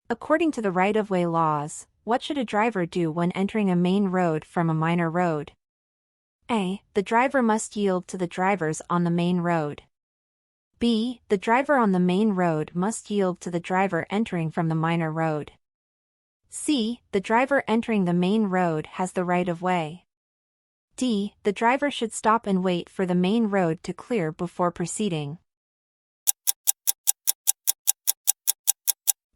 According to the right-of-way laws, what should a driver do when entering a main road from a minor road? A. The driver must yield to the drivers on the main road. B. The driver on the main road must yield to the driver entering from the minor road. C. The driver entering the main road has the right-of-way. D. The driver should stop and wait for the main road to clear before proceeding.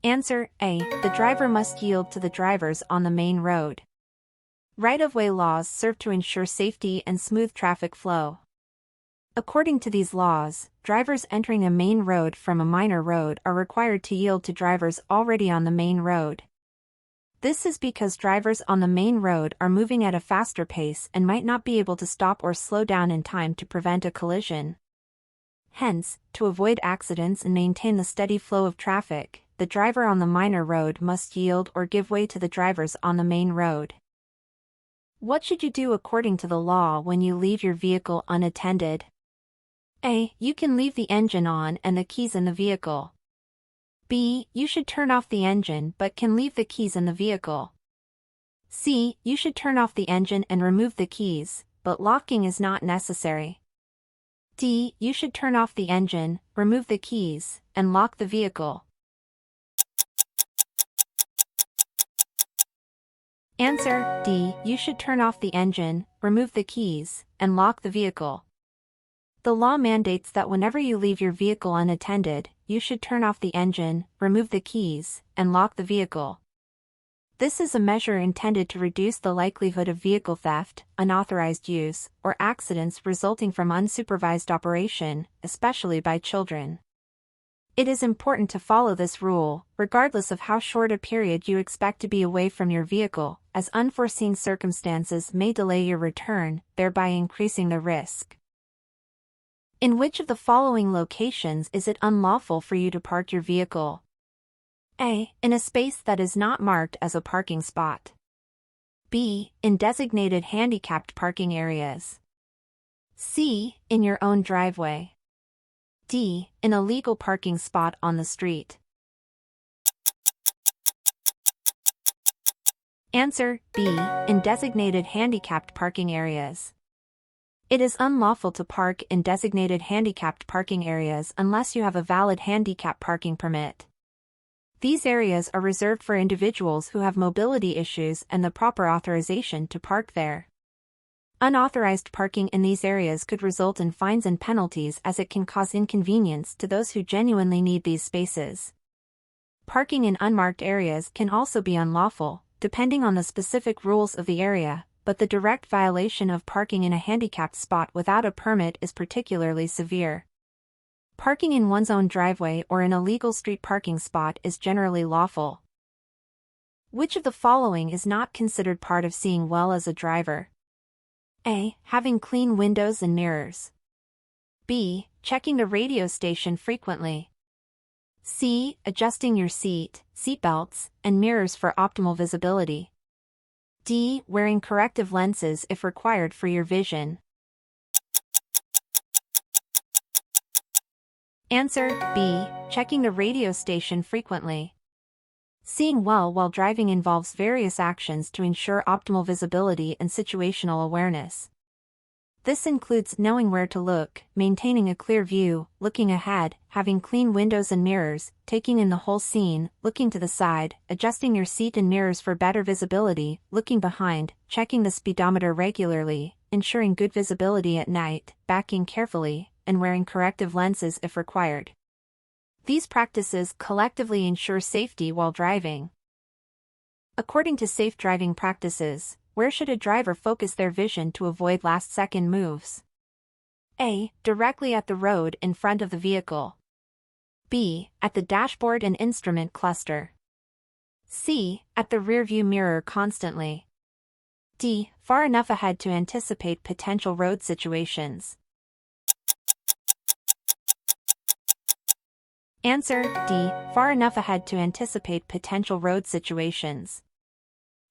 Answer A. The driver must yield to the drivers on the main road. Right-of-way laws serve to ensure safety and smooth traffic flow. According to these laws, drivers entering a main road from a minor road are required to yield to drivers already on the main road. This is because drivers on the main road are moving at a faster pace and might not be able to stop or slow down in time to prevent a collision. Hence, to avoid accidents and maintain the steady flow of traffic, the driver on the minor road must yield or give way to the drivers on the main road. What should you do according to the law when you leave your vehicle unattended? A. You can leave the engine on and the keys in the vehicle. B. You should turn off the engine but can leave the keys in the vehicle. C. You should turn off the engine and remove the keys, but locking is not necessary. D. You should turn off the engine, remove the keys, and lock the vehicle. Answer D. You should turn off the engine, remove the keys, and lock the vehicle. The law mandates that whenever you leave your vehicle unattended, you should turn off the engine, remove the keys, and lock the vehicle. This is a measure intended to reduce the likelihood of vehicle theft, unauthorized use, or accidents resulting from unsupervised operation, especially by children. It is important to follow this rule, regardless of how short a period you expect to be away from your vehicle, as unforeseen circumstances may delay your return, thereby increasing the risk. In which of the following locations is it unlawful for you to park your vehicle? A. In a space that is not marked as a parking spot. B. In designated handicapped parking areas. C. In your own driveway. D. In a legal parking spot on the street. Answer B. In designated handicapped parking areas. It is unlawful to park in designated handicapped parking areas unless you have a valid handicap parking permit. These areas are reserved for individuals who have mobility issues and the proper authorization to park there. Unauthorized parking in these areas could result in fines and penalties as it can cause inconvenience to those who genuinely need these spaces. Parking in unmarked areas can also be unlawful, depending on the specific rules of the area, but the direct violation of parking in a handicapped spot without a permit is particularly severe. Parking in one's own driveway or in a legal street parking spot is generally lawful. Which of the following is not considered part of seeing well as a driver? A. Having clean windows and mirrors. B. Checking the radio station frequently. C. Adjusting your seat belts, and mirrors for optimal visibility. D. Wearing corrective lenses if required for your vision. Answer B. Checking the radio station frequently. Seeing well while driving involves various actions to ensure optimal visibility and situational awareness. This includes knowing where to look, maintaining a clear view, looking ahead, having clean windows and mirrors, taking in the whole scene, looking to the side, adjusting your seat and mirrors for better visibility, looking behind, checking the speedometer regularly, ensuring good visibility at night, backing carefully, and wearing corrective lenses if required. These practices collectively ensure safety while driving. According to safe driving practices, where should a driver focus their vision to avoid last-second moves? A. Directly at the road in front of the vehicle. B. At the dashboard and instrument cluster. C. At the rearview mirror constantly. D. Far enough ahead to anticipate potential road situations. Answer D. Far enough ahead to anticipate potential road situations.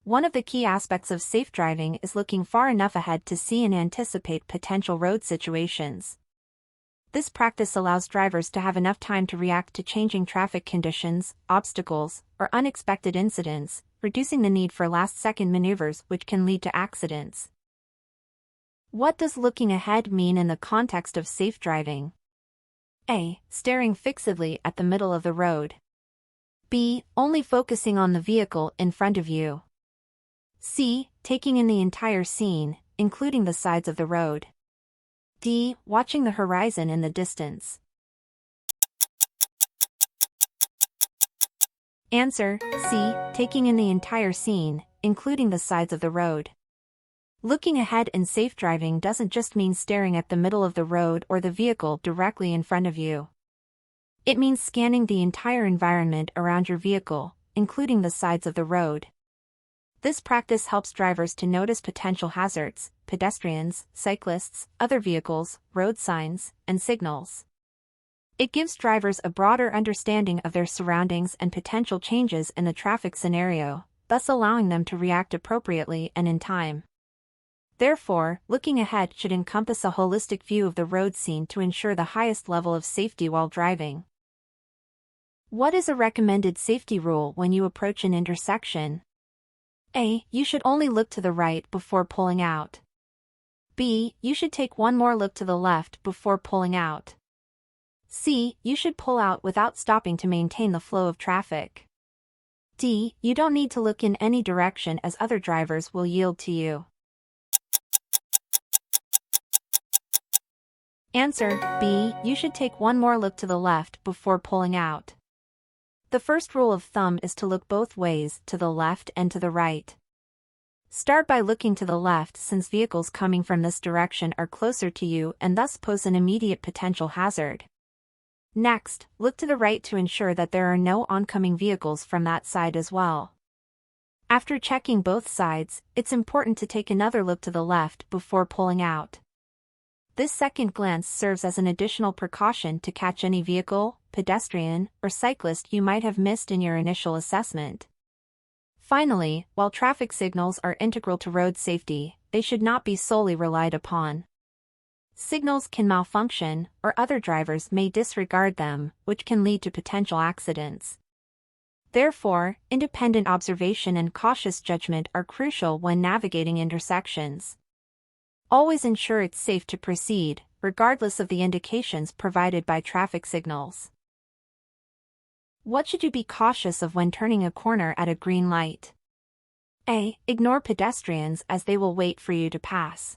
One of the key aspects of safe driving is looking far enough ahead to see and anticipate potential road situations. This practice allows drivers to have enough time to react to changing traffic conditions, obstacles, or unexpected incidents, reducing the need for last-second maneuvers which can lead to accidents. What does looking ahead mean in the context of safe driving? A. Staring fixedly at the middle of the road. B. Only focusing on the vehicle in front of you. C. Taking in the entire scene, including the sides of the road. D. Watching the horizon in the distance. Answer: C. Taking in the entire scene, including the sides of the road. Looking ahead in safe driving doesn't just mean staring at the middle of the road or the vehicle directly in front of you. It means scanning the entire environment around your vehicle, including the sides of the road. This practice helps drivers to notice potential hazards, pedestrians, cyclists, other vehicles, road signs, and signals. It gives drivers a broader understanding of their surroundings and potential changes in the traffic scenario, thus allowing them to react appropriately and in time. Therefore, looking ahead should encompass a holistic view of the road scene to ensure the highest level of safety while driving. What is a recommended safety rule when you approach an intersection? A. You should only look to the right before pulling out. B. You should take one more look to the left before pulling out. C. You should pull out without stopping to maintain the flow of traffic. D. You don't need to look in any direction as other drivers will yield to you. Answer: B. You should take one more look to the left before pulling out. The first rule of thumb is to look both ways, to the left and to the right. Start by looking to the left since vehicles coming from this direction are closer to you and thus pose an immediate potential hazard. Next, look to the right to ensure that there are no oncoming vehicles from that side as well. After checking both sides, it's important to take another look to the left before pulling out. This second glance serves as an additional precaution to catch any vehicle, pedestrian, or cyclist you might have missed in your initial assessment. Finally, while traffic signals are integral to road safety, they should not be solely relied upon. Signals can malfunction, or other drivers may disregard them, which can lead to potential accidents. Therefore, independent observation and cautious judgment are crucial when navigating intersections. Always ensure it's safe to proceed, regardless of the indications provided by traffic signals. What should you be cautious of when turning a corner at a green light? A. Ignore pedestrians as they will wait for you to pass.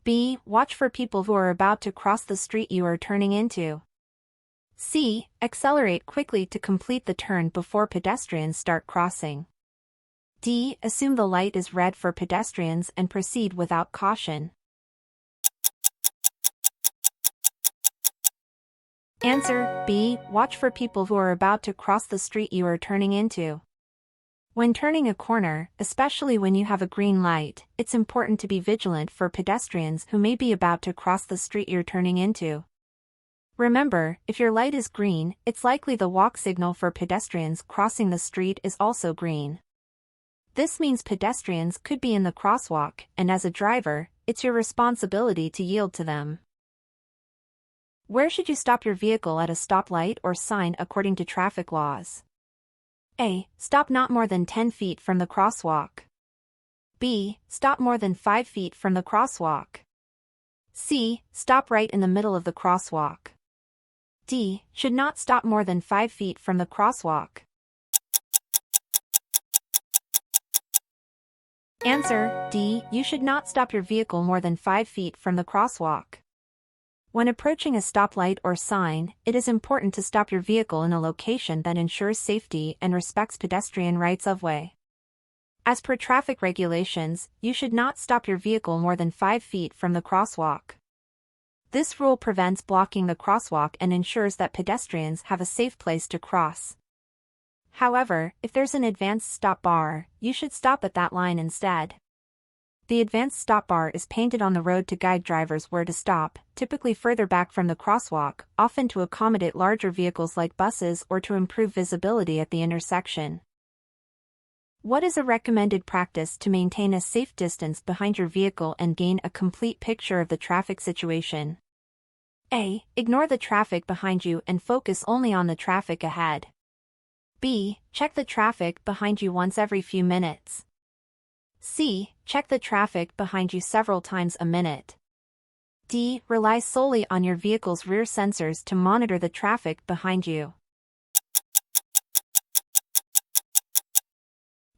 B. Watch for people who are about to cross the street you are turning into. C. Accelerate quickly to complete the turn before pedestrians start crossing. D. Assume the light is red for pedestrians and proceed without caution. Answer: B. Watch for people who are about to cross the street you are turning into. When turning a corner, especially when you have a green light, it's important to be vigilant for pedestrians who may be about to cross the street you're turning into. Remember, if your light is green, it's likely the walk signal for pedestrians crossing the street is also green. This means pedestrians could be in the crosswalk, and as a driver, it's your responsibility to yield to them. Where should you stop your vehicle at a stoplight or sign according to traffic laws? A. Stop not more than 10 feet from the crosswalk. B. Stop more than 5 feet from the crosswalk. C. Stop right in the middle of the crosswalk. D. Should not stop more than 5 feet from the crosswalk. Answer: D. You should not stop your vehicle more than 5 feet from the crosswalk. When approaching a stoplight or sign, it is important to stop your vehicle in a location that ensures safety and respects pedestrian rights of way. As per traffic regulations, you should not stop your vehicle more than 5 feet from the crosswalk. This rule prevents blocking the crosswalk and ensures that pedestrians have a safe place to cross. However, if there's an advanced stop bar, you should stop at that line instead. The advanced stop bar is painted on the road to guide drivers where to stop, typically further back from the crosswalk, often to accommodate larger vehicles like buses or to improve visibility at the intersection. What is a recommended practice to maintain a safe distance behind your vehicle and gain a complete picture of the traffic situation? A. Ignore the traffic behind you and focus only on the traffic ahead. B. Check the traffic behind you once every few minutes. C. Check the traffic behind you several times a minute. D. Rely solely on your vehicle's rear sensors to monitor the traffic behind you.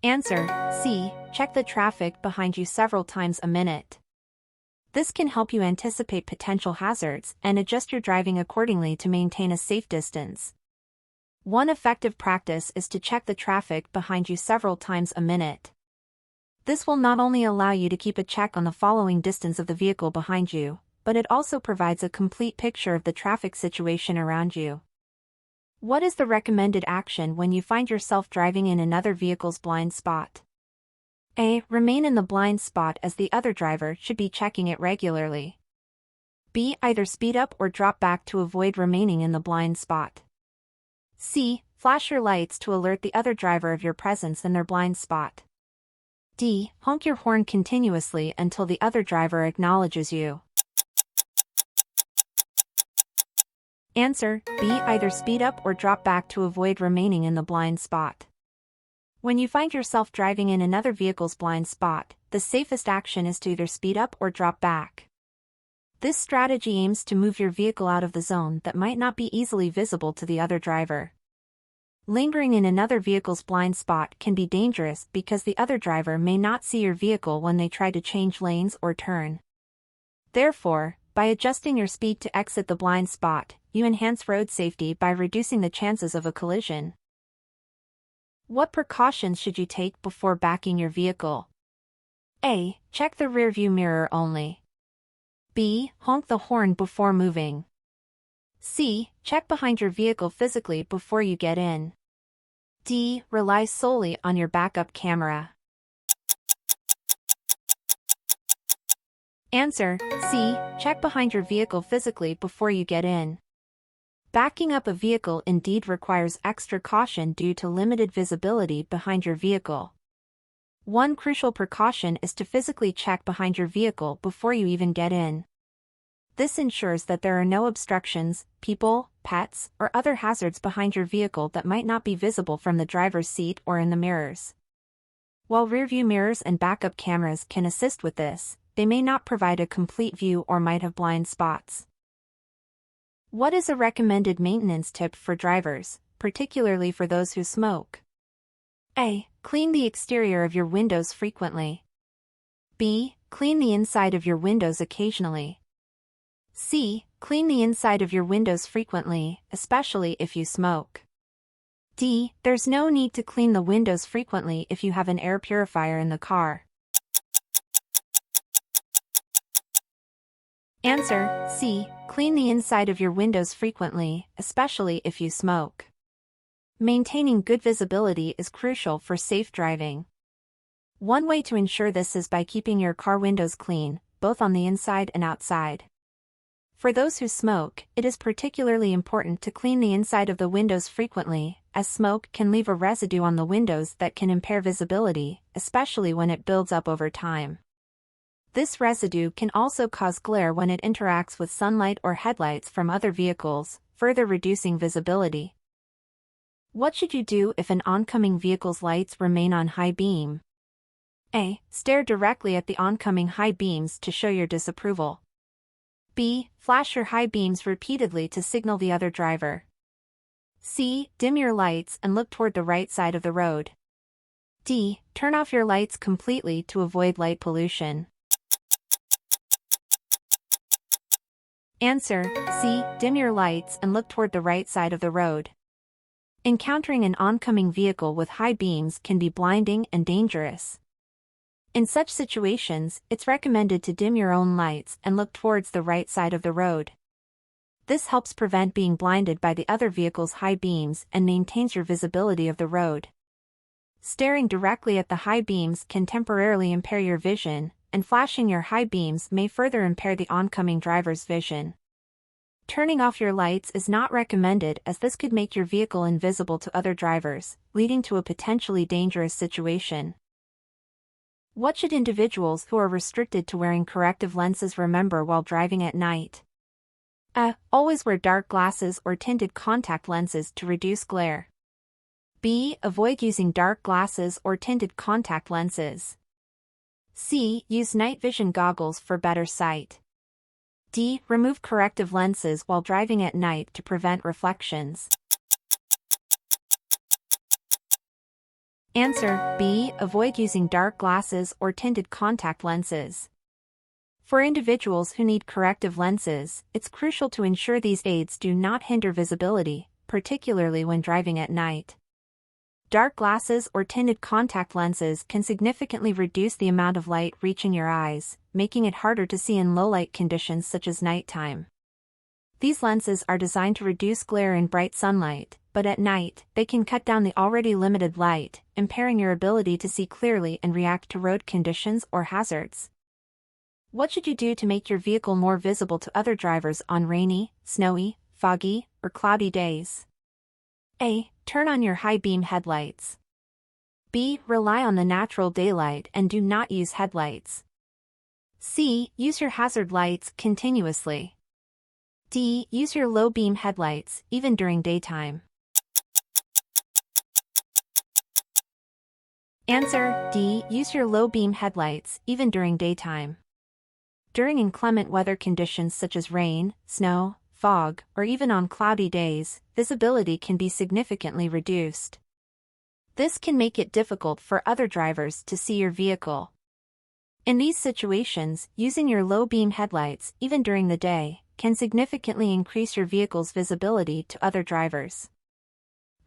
Answer: C. Check the traffic behind you several times a minute. This can help you anticipate potential hazards and adjust your driving accordingly to maintain a safe distance. One effective practice is to check the traffic behind you several times a minute. This will not only allow you to keep a check on the following distance of the vehicle behind you, but it also provides a complete picture of the traffic situation around you. What is the recommended action when you find yourself driving in another vehicle's blind spot? A. Remain in the blind spot as the other driver should be checking it regularly. B. Either speed up or drop back to avoid remaining in the blind spot. C. Flash your lights to alert the other driver of your presence in their blind spot. D. Honk your horn continuously until the other driver acknowledges you. Answer: B. Either speed up or drop back to avoid remaining in the blind spot. When you find yourself driving in another vehicle's blind spot, the safest action is to either speed up or drop back. This strategy aims to move your vehicle out of the zone that might not be easily visible to the other driver. Lingering in another vehicle's blind spot can be dangerous because the other driver may not see your vehicle when they try to change lanes or turn. Therefore, by adjusting your speed to exit the blind spot, you enhance road safety by reducing the chances of a collision. What precautions should you take before backing your vehicle? A. Check the rearview mirror only. B. Honk the horn before moving. C. Check behind your vehicle physically before you get in. D. Rely solely on your backup camera. Answer: C. Check behind your vehicle physically before you get in. Backing up a vehicle indeed requires extra caution due to limited visibility behind your vehicle. One crucial precaution is to physically check behind your vehicle before you even get in. This ensures that there are no obstructions, people, pets, or other hazards behind your vehicle that might not be visible from the driver's seat or in the mirrors. While rearview mirrors and backup cameras can assist with this, they may not provide a complete view or might have blind spots. What is a recommended maintenance tip for drivers, particularly for those who smoke? A. Clean the exterior of your windows frequently. B. Clean the inside of your windows occasionally. C. Clean the inside of your windows frequently, especially if you smoke. D. There's no need to clean the windows frequently if you have an air purifier in the car. Answer: C. Clean the inside of your windows frequently, especially if you smoke. Maintaining good visibility is crucial for safe driving. One way to ensure this is by keeping your car windows clean, both on the inside and outside. For those who smoke, it is particularly important to clean the inside of the windows frequently, as smoke can leave a residue on the windows that can impair visibility, especially when it builds up over time. This residue can also cause glare when it interacts with sunlight or headlights from other vehicles, further reducing visibility. What should you do if an oncoming vehicle's lights remain on high beam? A. Stare directly at the oncoming high beams to show your disapproval. B. Flash your high beams repeatedly to signal the other driver. C. Dim your lights and look toward the right side of the road. D. Turn off your lights completely to avoid light pollution. Answer: C. Dim your lights and look toward the right side of the road. Encountering an oncoming vehicle with high beams can be blinding and dangerous. In such situations, it's recommended to dim your own lights and look towards the right side of the road. This helps prevent being blinded by the other vehicle's high beams and maintains your visibility of the road. Staring directly at the high beams can temporarily impair your vision, and flashing your high beams may further impair the oncoming driver's vision. Turning off your lights is not recommended as this could make your vehicle invisible to other drivers, leading to a potentially dangerous situation. What should individuals who are restricted to wearing corrective lenses remember while driving at night? A. Always wear dark glasses or tinted contact lenses to reduce glare. B. Avoid using dark glasses or tinted contact lenses. C. Use night vision goggles for better sight. D. Remove corrective lenses while driving at night to prevent reflections. Answer B. Avoid using dark glasses or tinted contact lenses. For individuals who need corrective lenses, it's crucial to ensure these aids do not hinder visibility, particularly when driving at night. Dark glasses or tinted contact lenses can significantly reduce the amount of light reaching your eyes, making it harder to see in low-light conditions such as nighttime. These lenses are designed to reduce glare in bright sunlight, but at night, they can cut down the already limited light, impairing your ability to see clearly and react to road conditions or hazards. What should you do to make your vehicle more visible to other drivers on rainy, snowy, foggy, or cloudy days? A. Turn on your high-beam headlights. B. Rely on the natural daylight and do not use headlights. C. Use your hazard lights continuously. D. Use your low-beam headlights, even during daytime. Answer D. Use your low-beam headlights, even during daytime. During inclement weather conditions such as rain, snow, fog, or even on cloudy days, visibility can be significantly reduced. This can make it difficult for other drivers to see your vehicle. In these situations, using your low-beam headlights, even during the day, can significantly increase your vehicle's visibility to other drivers.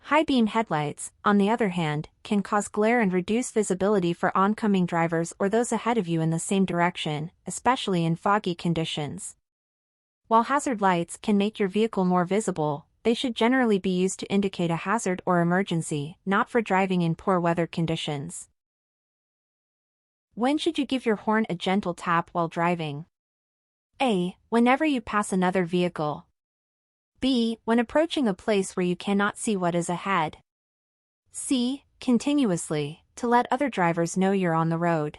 High-beam headlights, on the other hand, can cause glare and reduce visibility for oncoming drivers or those ahead of you in the same direction, especially in foggy conditions. While hazard lights can make your vehicle more visible, they should generally be used to indicate a hazard or emergency, not for driving in poor weather conditions. When should you give your horn a gentle tap while driving? A. Whenever you pass another vehicle. B. When approaching a place where you cannot see what is ahead. C. Continuously, to let other drivers know you're on the road.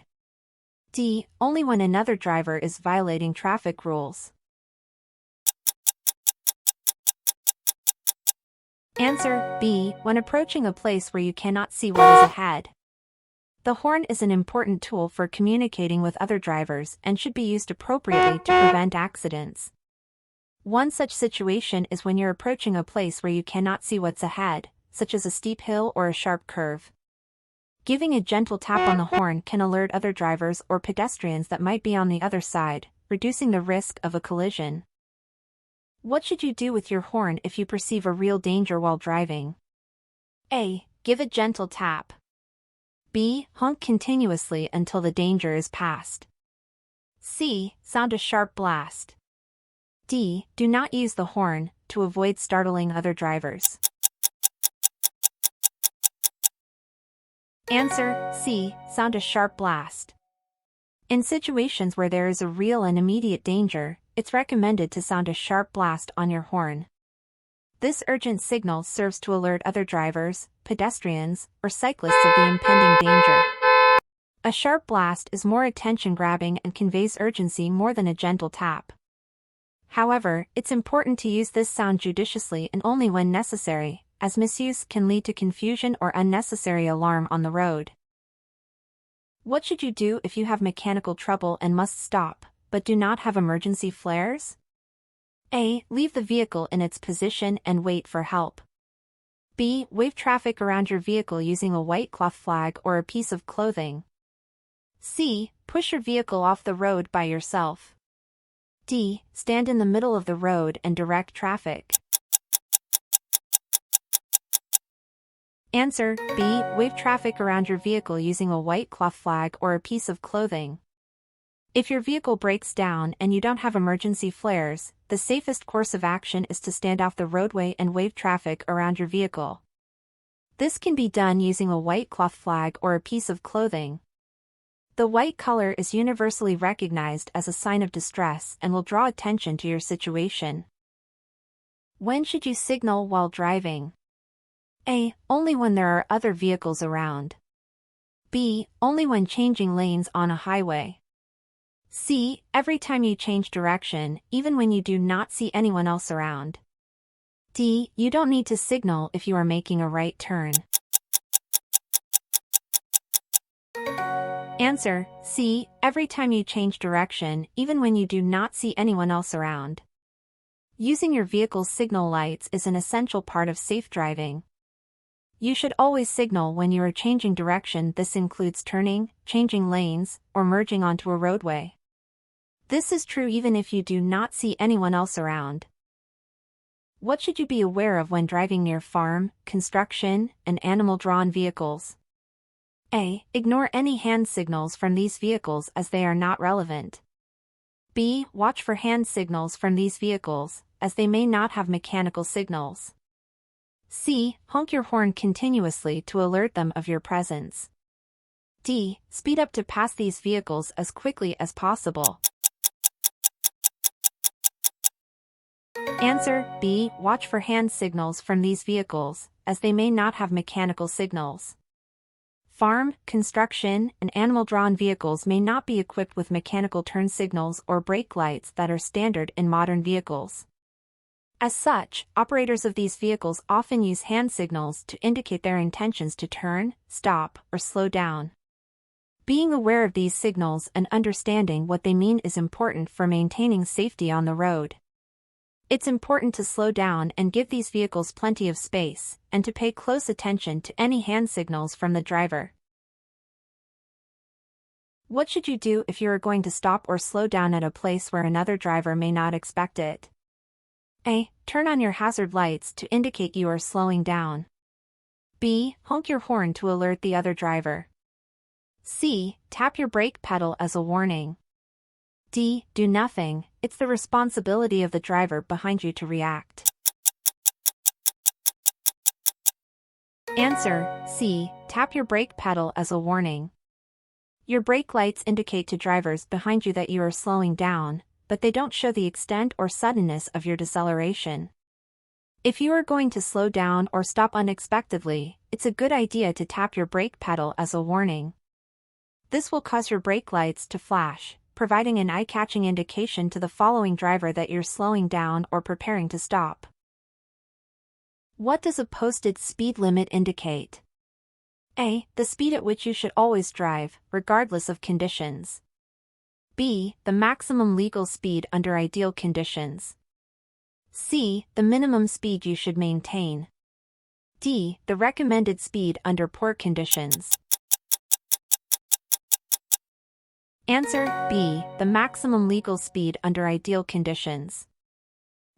D. Only when another driver is violating traffic rules. Answer B. When approaching a place where you cannot see what is ahead. The horn is an important tool for communicating with other drivers and should be used appropriately to prevent accidents. One such situation is when you're approaching a place where you cannot see what's ahead, such as a steep hill or a sharp curve. Giving a gentle tap on the horn can alert other drivers or pedestrians that might be on the other side, reducing the risk of a collision. What should you do with your horn if you perceive a real danger while driving? A. Give a gentle tap. B. Honk continuously until the danger is past. C. Sound a sharp blast. D. Do not use the horn, to avoid startling other drivers. Answer C. Sound a sharp blast. In situations where there is a real and immediate danger, it's recommended to sound a sharp blast on your horn. This urgent signal serves to alert other drivers, pedestrians, or cyclists of the impending danger. A sharp blast is more attention-grabbing and conveys urgency more than a gentle tap. However, it's important to use this sound judiciously and only when necessary, as misuse can lead to confusion or unnecessary alarm on the road. What should you do if you have mechanical trouble and must stop, but do not have emergency flares? A. Leave the vehicle in its position and wait for help. B. Wave traffic around your vehicle using a white cloth flag or a piece of clothing. C. Push your vehicle off the road by yourself. D. Stand in the middle of the road and direct traffic. Answer B. Wave traffic around your vehicle using a white cloth flag or a piece of clothing. If your vehicle breaks down and you don't have emergency flares, the safest course of action is to stand off the roadway and wave traffic around your vehicle. This can be done using a white cloth flag or a piece of clothing. The white color is universally recognized as a sign of distress and will draw attention to your situation. When should you signal while driving? A. Only when there are other vehicles around. B. Only when changing lanes on a highway. C. Every time you change direction, even when you do not see anyone else around. D. You don't need to signal if you are making a right turn. Answer: C. Every time you change direction, even when you do not see anyone else around. Using your vehicle's signal lights is an essential part of safe driving. You should always signal when you are changing direction. This includes turning, changing lanes, or merging onto a roadway. This is true even if you do not see anyone else around. What should you be aware of when driving near farm, construction, and animal-drawn vehicles? A. Ignore any hand signals from these vehicles as they are not relevant. B. Watch for hand signals from these vehicles, as they may not have mechanical signals. C. Honk your horn continuously to alert them of your presence. D. Speed up to pass these vehicles as quickly as possible. Answer: B. Watch for hand signals from these vehicles, as they may not have mechanical signals. Farm, construction, and animal-drawn vehicles may not be equipped with mechanical turn signals or brake lights that are standard in modern vehicles. As such, operators of these vehicles often use hand signals to indicate their intentions to turn, stop, or slow down. Being aware of these signals and understanding what they mean is important for maintaining safety on the road. It's important to slow down and give these vehicles plenty of space, and to pay close attention to any hand signals from the driver. What should you do if you are going to stop or slow down at a place where another driver may not expect it? A. Turn on your hazard lights to indicate you are slowing down. B. Honk your horn to alert the other driver. C. Tap your brake pedal as a warning. D. Do nothing. It's the responsibility of the driver behind you to react. Answer: C. Tap your brake pedal as a warning. Your brake lights indicate to drivers behind you that you are slowing down, but they don't show the extent or suddenness of your deceleration. If you are going to slow down or stop unexpectedly, it's a good idea to tap your brake pedal as a warning. This will cause your brake lights to flash, providing an eye-catching indication to the following driver that you're slowing down or preparing to stop. What does a posted speed limit indicate? A. The speed at which you should always drive, regardless of conditions. B. The maximum legal speed under ideal conditions. C. The minimum speed you should maintain. D. The recommended speed under poor conditions. Answer: B. The maximum legal speed under ideal conditions.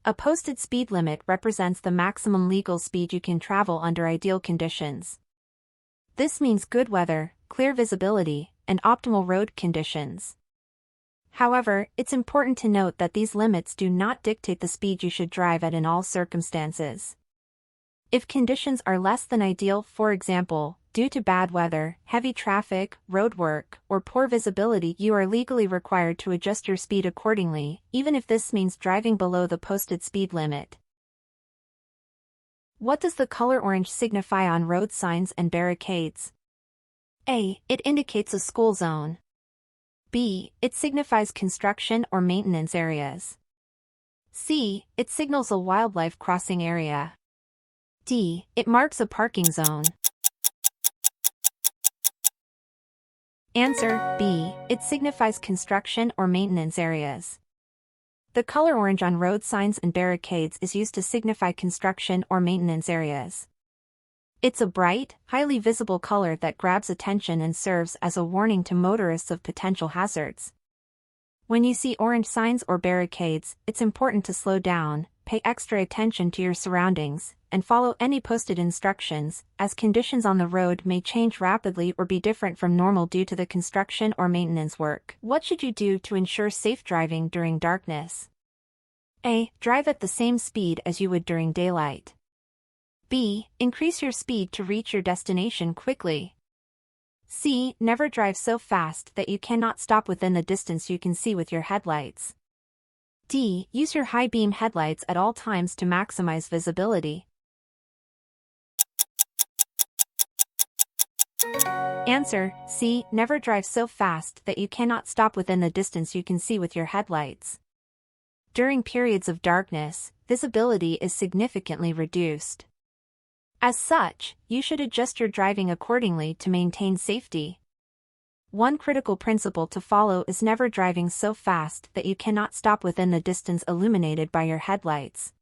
A posted speed limit represents the maximum legal speed you can travel under ideal conditions. This means good weather, clear visibility, and optimal road conditions. However, it's important to note that these limits do not dictate the speed you should drive at in all circumstances. If conditions are less than ideal, for example, due to bad weather, heavy traffic, roadwork, or poor visibility, you are legally required to adjust your speed accordingly, even if this means driving below the posted speed limit. What does the color orange signify on road signs and barricades? A. It indicates a school zone. B. It signifies construction or maintenance areas. C. It signals a wildlife crossing area. D. It marks a parking zone. Answer: B. It signifies construction or maintenance areas. The color orange on road signs and barricades is used to signify construction or maintenance areas. It's a bright, highly visible color that grabs attention and serves as a warning to motorists of potential hazards. When you see orange signs or barricades, it's important to slow down, pay extra attention to your surroundings, and follow any posted instructions, as conditions on the road may change rapidly or be different from normal due to the construction or maintenance work. What should you do to ensure safe driving during darkness? A. Drive at the same speed as you would during daylight. B. Increase your speed to reach your destination quickly. C. Never drive so fast that you cannot stop within the distance you can see with your headlights. D. Use your high-beam headlights at all times to maximize visibility. Answer C. Never drive so fast that you cannot stop within the distance you can see with your headlights. During periods of darkness, visibility is significantly reduced. As such, you should adjust your driving accordingly to maintain safety. One critical principle to follow is never driving so fast that you cannot stop within the distance illuminated by your headlights.